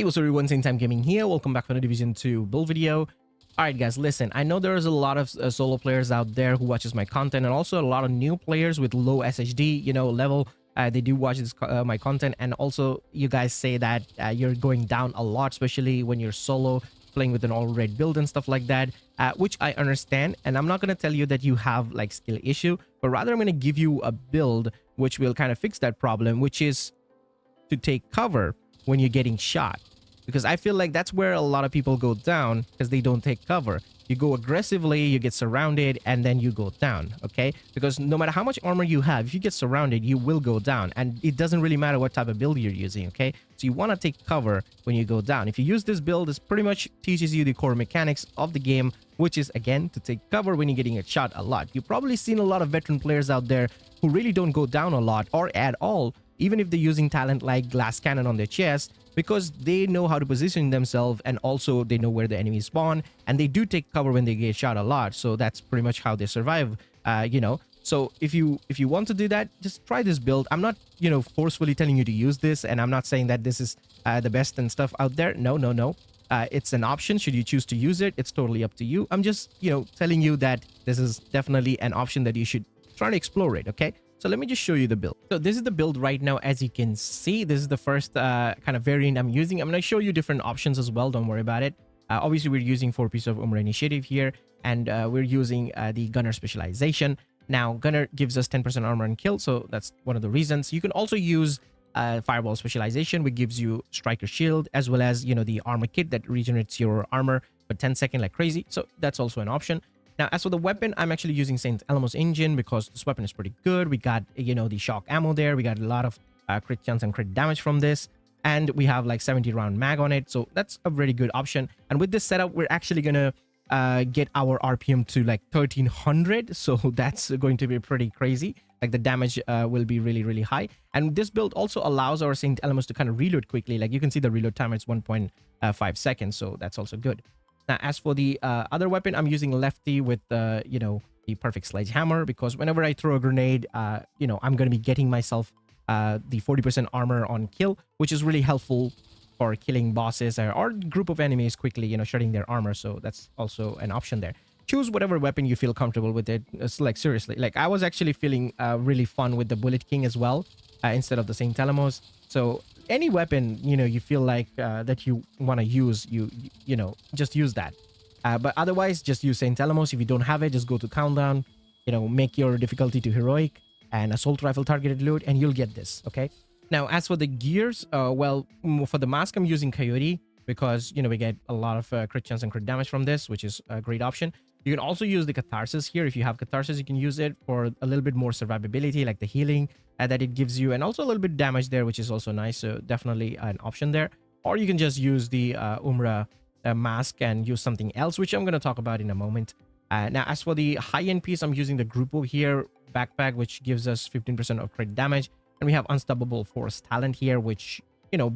what's up everyone, Same Time Gaming here. Welcome back for the Division 2 build video. Alright guys, listen, I know there's a lot of solo players out there who watches my content, and also a lot of new players with low SHD, level. They do watch this my content, and also you guys say that you're going down a lot, especially when you're solo playing with an all-red build and stuff like that, which I understand. And I'm not going to tell you that you have like skill issue, but rather I'm going to give you a build which will kind of fix that problem, which is to take cover when you're getting shot, because I feel like that's where a lot of people go down, because they don't take cover. You go aggressively, you get surrounded, and then you go down. Okay, because no matter how much armor you have, if you get surrounded, you will go down, and it doesn't really matter what type of build you're using. Okay, so you want to take cover when you go down. If you use this build, it pretty much teaches you the core mechanics of the game, which is again to take cover when you're getting a shot a lot. You've probably seen a lot of veteran players out there who really don't go down a lot or at all, even if they're using talent like glass cannon on their chest, because they know how to position themselves, and also they know where the enemies spawn, and they do take cover when they get shot a lot. So that's pretty much how they survive. So if you want to do that, just try this build. I'm not forcefully telling you to use this, and I'm not saying that this is the best and stuff out there. No. It's an option. Should you choose to use it, it's totally up to you. I'm just telling you that this is definitely an option that you should try to explore it. Okay, so let me just show you the build. So this is the build right now. As you can see, this is the first kind of variant I'm using. I'm going to show you different options as well. Don't worry about it. Obviously, we're using 4 pieces of Umbra Initiative here, and we're using the Gunner specialization. Now, Gunner gives us 10% armor and kill, so that's one of the reasons. You can also use Fireball specialization, which gives you Striker Shield, as well as, the armor kit that regenerates your armor for 10 seconds like crazy. So that's also an option. Now, as for the weapon, I'm actually using St. Elmo's engine because this weapon is pretty good. We got, the shock ammo there. We got a lot of crit chance and crit damage from this. And we have like 70 round mag on it. So that's a really good option. And with this setup, we're actually going to get our RPM to like 1300. So that's going to be pretty crazy. Like the damage will be really, really high. And this build also allows our St. Elmo's to kind of reload quickly. Like you can see the reload time is 1.5 seconds. So that's also good. Now, as for the other weapon, I'm using Lefty with, the perfect sledgehammer, because whenever I throw a grenade, I'm going to be getting myself the 40% armor on kill, which is really helpful for killing bosses or group of enemies quickly, shredding their armor. So that's also an option there. Choose whatever weapon you feel comfortable with it. It's like, seriously, like I was actually feeling really fun with the Bullet King as well, instead of the St. Elmo's. So any weapon you feel like that you want to use, just use that. But otherwise, just use St. Elmo's. If you don't have it, just go to countdown, make your difficulty to heroic and assault rifle targeted loot, and you'll get this. Okay, now as for the gears, for the mask, I'm using Coyote because we get a lot of crit chance and crit damage from this, which is a great option. You can also use the Catharsis here. If you have Catharsis, you can use it for a little bit more survivability, like the healing that it gives you, and also a little bit damage there, which is also nice. So definitely an option there. Or you can just use the Umbra mask and use something else, which I'm going to talk about in a moment. Now, as for the high-end piece, I'm using the Grupo here backpack, which gives us 15% of crit damage. And we have Unstoppable Force talent here, which,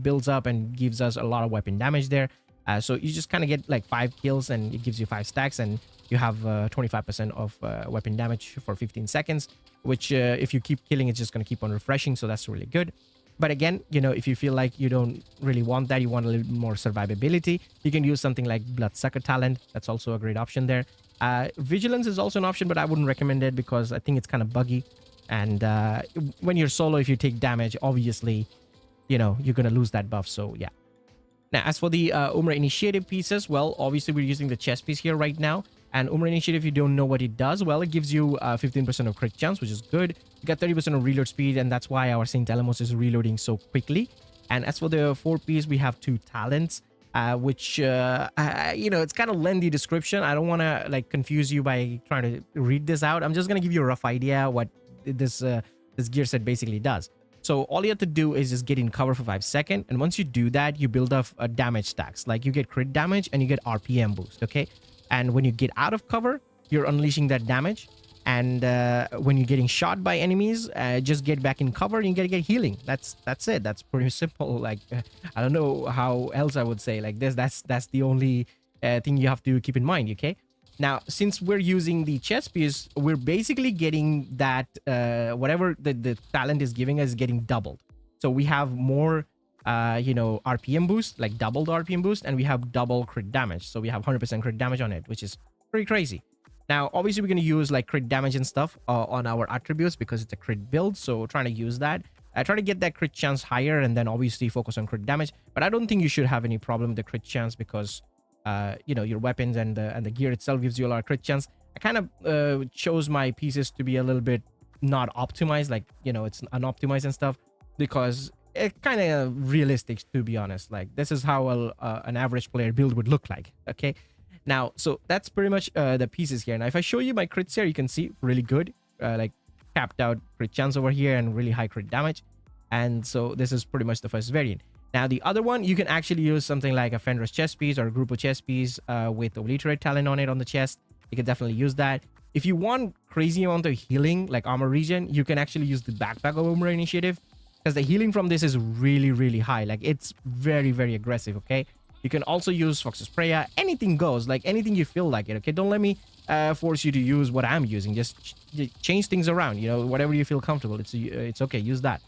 builds up and gives us a lot of weapon damage there. So you just kind of get like 5 kills, and it gives you 5 stacks, and you have 25% of weapon damage for 15 seconds, which if you keep killing, it's just going to keep on refreshing. So that's really good. But again, if you feel like you don't really want that, you want a little more survivability, you can use something like Bloodsucker talent. That's also a great option there. Vigilance is also an option, but I wouldn't recommend it because I think it's kind of buggy. And when you're solo, if you take damage, obviously, you're going to lose that buff. So yeah. Now, as for the Umbra Initiative pieces, well, obviously we're using the chest piece here right now. And Umbra Initiative, if you don't know what it does, well, it gives you 15% of crit chance, which is good. You got 30% of reload speed, and that's why our St. Elmo's is reloading so quickly. And as for the 4 piece, we have 2 talents, which, it's kind of lengthy description. I don't want to like confuse you by trying to read this out. I'm just going to give you a rough idea what this gear set basically does. So all you have to do is just get in cover for 5 seconds. And once you do that, you build up damage stacks. Like you get crit damage and you get RPM boost. Okay. And when you get out of cover, you're unleashing that damage. And when you're getting shot by enemies, just get back in cover and you get healing. That's it. That's pretty simple. Like, I don't know how else I would say like this. That's the only thing you have to keep in mind. Okay. Now, since we're using the chest piece, we're basically getting that whatever the talent is giving us getting doubled. So we have more you know, RPM boost, like double the RPM boost, and we have double crit damage. So we have 100% crit damage on it, which is pretty crazy. Now, obviously, we're going to use like crit damage and stuff on our attributes because it's a crit build. So trying to use that. I try to get that crit chance higher and then obviously focus on crit damage. But I don't think you should have any problem with the crit chance because, you know, your weapons and the gear itself gives you a lot of crit chance. I kind of chose my pieces to be a little bit not optimized, like, you know, it's unoptimized and stuff, because it's kind of realistic, to be honest. Like, this is how an average player build would look like. Okay. Now, so that's pretty much the pieces here. Now, if I show you my crits here, you can see really good, like capped out crit chance over here and really high crit damage. And so this is pretty much the first variant. Now, the other one, you can actually use something like a Fenris chest piece or a group of chest piece with obliterate talent on it on the chest. You can definitely use that. If you want crazy amount of healing, like armor regen, you can actually use the backpack of Umbra Initiative, because the healing from this is really, really high. Like, it's very, very aggressive, okay? You can also use Fox's Prayer. Anything goes, like anything you feel like it, okay? Don't let me force you to use what I'm using. Just change things around, you know, whatever you feel comfortable. It's okay, use that.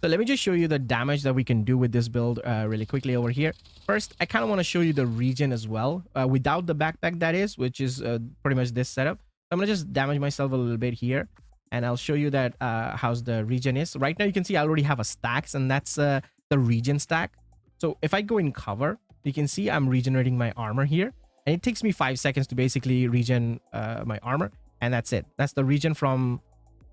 So let me just show you the damage that we can do with this build really quickly over here. First, I kind of want to show you the regen as well, without the backpack, that is, which is pretty much this setup. So I'm going to just damage myself a little bit here, and I'll show you that how's the regen is. Right now, you can see I already have a stacks, and that's the regen stack. So if I go in cover, you can see I'm regenerating my armor here, and it takes me 5 seconds to basically regen my armor, and that's it. That's the regen from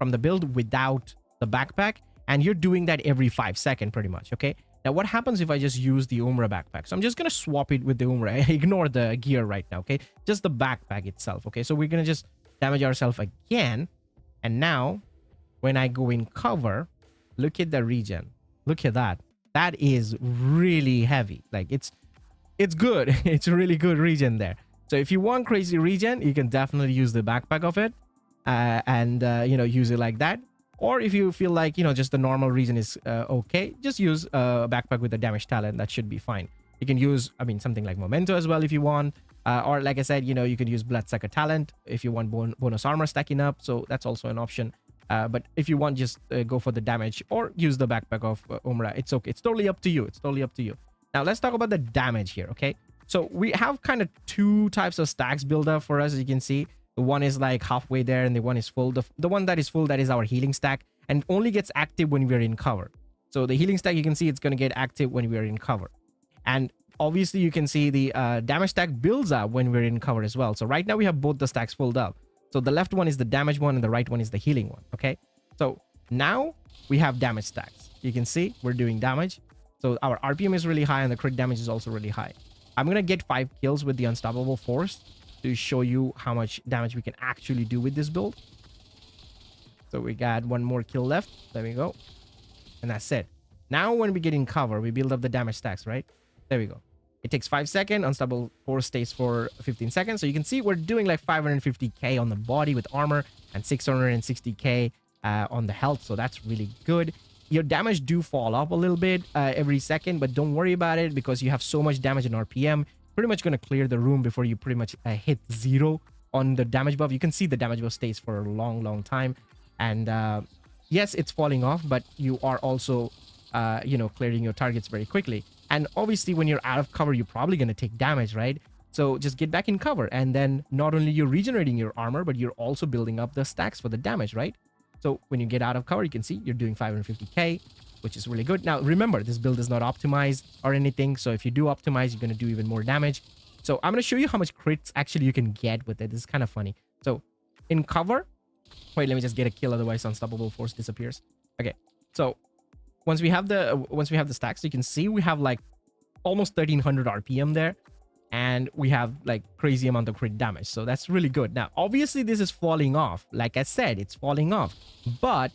the build without the backpack. And you're doing that every 5 seconds pretty much, okay? Now, what happens if I just use the Umbra backpack? So I'm just going to swap it with the Umbra. Ignore the gear right now, okay? Just the backpack itself, okay? So we're going to just damage ourselves again. And now, when I go in cover, look at the regen. Look at that. That is really heavy. Like, it's good. It's really good regen there. So if you want crazy regen, you can definitely use the backpack of it and you know, use it like that. Or if you feel like, you know, just the normal regen is okay, just use a backpack with the damage talent. That should be fine. You can use, I mean, something like Memento as well if you want. Or like I said, you know, you can use Bloodsucker talent if you want bonus armor stacking up. So that's also an option. But if you want, just go for the damage or use the backpack of Umbra. It's okay. It's totally up to you. It's totally up to you. Now, let's talk about the damage here, okay? So we have kind of two types of stacks build up for us, as you can see. The one is like halfway there and the one is full. The one that is full, that is our healing stack, and only gets active when we're in cover. So the healing stack, you can see it's going to get active when we're in cover. And obviously you can see the damage stack builds up when we're in cover as well. So right now we have both the stacks filled up. So the left one is the damage one and the right one is the healing one, okay? So now we have damage stacks. You can see we're doing damage. So our RPM is really high and the crit damage is also really high. I'm going to get 5 kills with the Unstoppable Force to show you how much damage we can actually do with this build. So we got 1 more kill left. There we go. And that's it. Now when we get in cover, we build up the damage stacks, right? There we go. It takes 5 seconds. Unstoppable Force stays for 15 seconds. So you can see we're doing like 550k on the body with armor and 660k on the health. So that's really good. Your damage do fall off a little bit every second, but don't worry about it because you have so much damage in RPM. Pretty much going to clear the room before you pretty much hit 0 on the damage buff. You can see the damage buff stays for a long, long time. And yes, it's falling off, but you are also, you know, clearing your targets very quickly. And obviously, when you're out of cover, you're probably going to take damage, right? So just get back in cover. And then not only you're regenerating your armor, but you're also building up the stacks for the damage, right? So when you get out of cover, you can see you're doing 550k, which is really good. Now, remember, this build is not optimized or anything. So if you do optimize, you're going to do even more damage. So I'm going to show you how much crits actually you can get with it. This is kind of funny. So in cover, wait, let me just get a kill. Otherwise, Unstoppable Force disappears. Okay. So once we have the stacks, you can see we have like almost 1300 RPM there. And we have like crazy amount of crit damage. So that's really good. Now, obviously, this is falling off. Like I said, it's falling off. But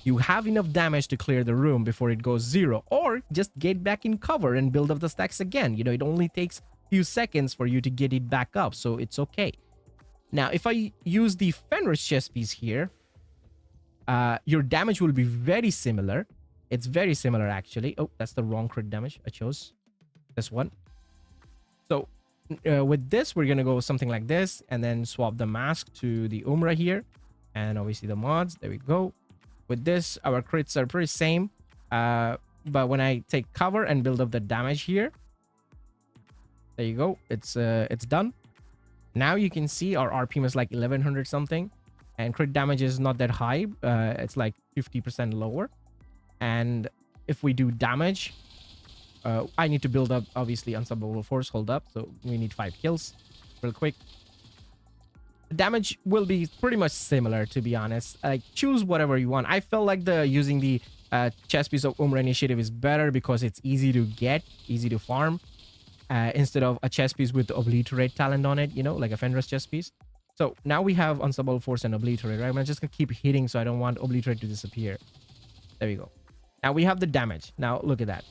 you have enough damage to clear the room before it goes 0. Or just get back in cover and build up the stacks again. You know, it only takes a few seconds for you to get it back up. So it's okay. Now, if I use the Fenris chest piece here, your damage will be very similar. It's very similar, actually. Oh, that's the wrong crit damage. I chose this one. So with this, we're going to go something like this and then swap the mask to the Umbra here. And obviously the mods. There we go. With this, our crits are pretty same. but when I take cover and build up the damage here, there you go. It's done. Now you can see our RPM is like 1100 something, and crit damage is not that high. It's like 50% lower. And if we do damage, I need to build up obviously unstoppable force. Hold up, so we need 5 kills real quick. The damage will be pretty much similar, to be honest. Like, choose whatever you want. I felt like using the chest piece of Umbra Initiative is better because it's easy to get, easy to farm, instead of a chest piece with the obliterate talent on it, you know, like a Fenris chest piece. So now we have unstoppable force and obliterate, right? I'm just gonna keep hitting, so I don't want obliterate to disappear. There we go. Now we have the damage. Now look at that.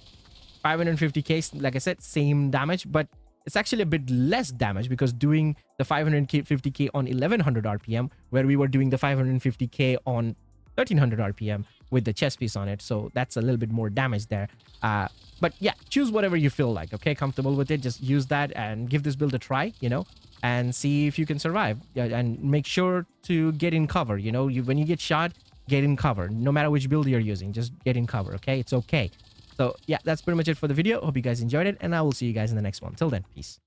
550k, like I said, same damage, but it's actually a bit less damage because doing the 550k on 1100 RPM, where we were doing the 550k on 1300 RPM with the chest piece on it. So that's a little bit more damage there. But yeah, choose whatever you feel like, okay? Comfortable with it. Just use that and give this build a try, you know, and see if you can survive. And make sure to get in cover, you know, when you get shot, get in cover. No matter which build you're using, just get in cover, okay? It's okay. So yeah, that's pretty much it for the video. Hope you guys enjoyed it, and I will see you guys in the next one. Till then, peace.